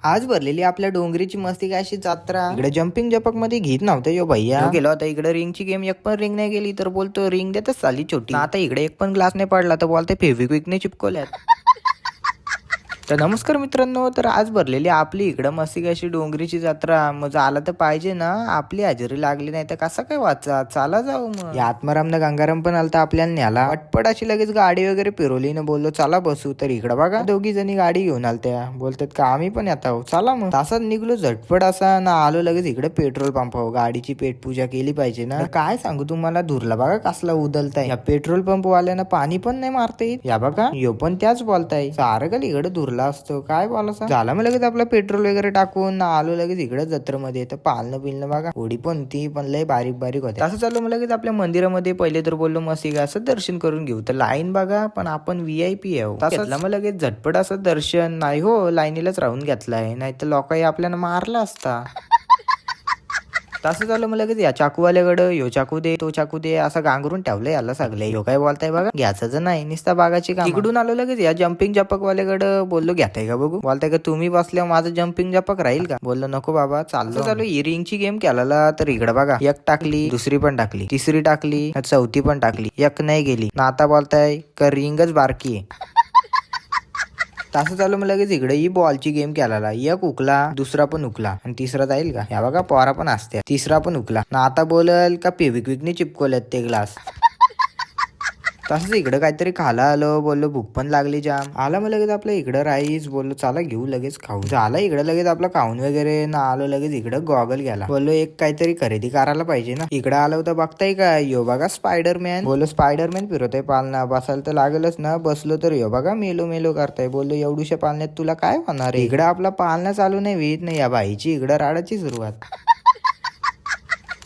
आज भरलेली आपल्या डोंगरीची मस्ती काय अशी जत्रा. इकडे जम्पिंग जपक मध्ये घेत नव्हतं यो भैया. गेलो होता इकडे रिंगची गेम, एक पण रिंग नाही गेली तर बोलतो रिंग देतच चालली छोटी. आता इकडे एक पण ग्लास नाही पडला तर बोलते फेविक्विकने चिपकवल्यात. तर नमस्कार मित्रांनो, तर आज भरलेली आपली इकडं मस्ती कशी डोंगरीची जत्रा. मग झाला तर पाहिजे ना, आपली हजेरी लागली नाही तर कसं काय वाचा. चला जाऊ मग. या आत्माराम गंगाराम पण आलता आपल्याला न्याला. पटपट अशी लगेच गाडी वगैरे फिरवली ना, बोललो चला बसू. तर इकडं बघा दोघी जणी गाडी घेऊन आलत्या. बोलतात का आम्ही पण येत आहोत, चला मग. तासात निघलो झटपट असा ना, आलो लगेच इकडे पेट्रोल पंपावर. गाडीची पेट पूजा केली पाहिजे ना. काय सांगू तुम्हाला, धुरला बघा कसला उदलताय. या पेट्रोल पंप वाल्यानं पाणी पण नाही मारता येत. या बघा यो पण त्याच बोलताय सारं का इकडे धुरला असतो काय बोलायचं. झाला मग लगेच आपला पेट्रोल वगैरे टाकून आलो लगेच इकडे जत्रेमध्ये. तर पालणं पिलणं बघा, होडी पण ती पण लय बारीक बारीक होते. असं चालू मग लगेच आपल्या मंदिरामध्ये. पहिले तर बोललो मस्त असं दर्शन करून घेऊ. तर लाईन बघा, पण आपण VIP आहे. घेतला मग लगेच झटपट असं दर्शन. नाही हो, लाईनीलाच राहून घेतलाय, नाही तर लोकांनी आपल्याला मारला असता. तसं झालं मग लगेच या चाकूवाल्याकडं यो चाकू दे तो चाकू दे असं गांगरून ठेवलंय याला सगळे. यो काय बोलताय बघा, घ्यायचं नाही निसता बागाची काम. इकडून आलो लगेच या जम्पिंग जपक वाल्याकडं. बोललो घेताय का बघू. बोलताय का तुम्ही बसल्यावर माझं जम्पिंग जपक राहील का. बोललो नको बाबा चाललो. चालू ही रिंगची गेम केला. तर इकडं बघा एक टाकली, दुसरी पण टाकली, तिसरी टाकली, चौथी पण टाकली, एक नाही गेली ना. आता बोलताय का रिंगच बारकी आहे. तसं चालू मग लगेच इकडे ही बॉलची गेम केला. एक उकला, दुसरा पण उकला आणि तिसरा जाईल का. या बघा पोरा पण असते. तिसरा पण उकला ना. आता बोलल का फेविक्विकने चिपकवल्यात ते ग्लास. तसंच इकडं काहीतरी खाला आलो. बोललो भूक पण लागली जाम. आला मग लगेच आपल्या इकडं राईस. बोललो चला घेऊ लगेच खाऊ. झाला इकडं लगेच आपलं खाऊन वगैरे ना. आलो लगेच इकडं गॉगल घ्याला. बोललो एक काहीतरी खरेदी करायला पाहिजे ना. इकडं आलो तर बघताय का यो बघा स्पायडरमॅन. बोललो स्पायडरमॅन फिरवताय पालना, बसायला तर लागलच ना. बसलो तर यो बघा मेलो मेलो करताय. बोललो एवढूशा पालण्यात तुला काय होणार आहे. इकडं आपला पालना चालू नाही वीत नाही. या बाईची इकडं राडाची सुरुवात.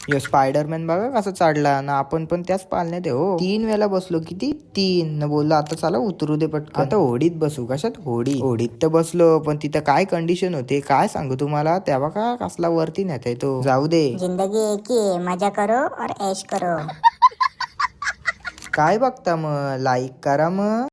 यो स्पायडरमॅन बघा कसं चढला ना. आपण पण त्याच पालण्यात हो. 3 वेळा बसलो. किती 3 न. बोललो आता चला उतरू दे पटकन. आता होडीत बसू. कशात होडीत तर बसलो, पण तिथं काय कंडिशन होते काय सांगू तुम्हाला. त्या बघा कसला वरती नेताय तो. जाऊ दे, जिंदगी एक ही है, मजा करो और ऐश करो. काय बघता मग, लाईक करा मग.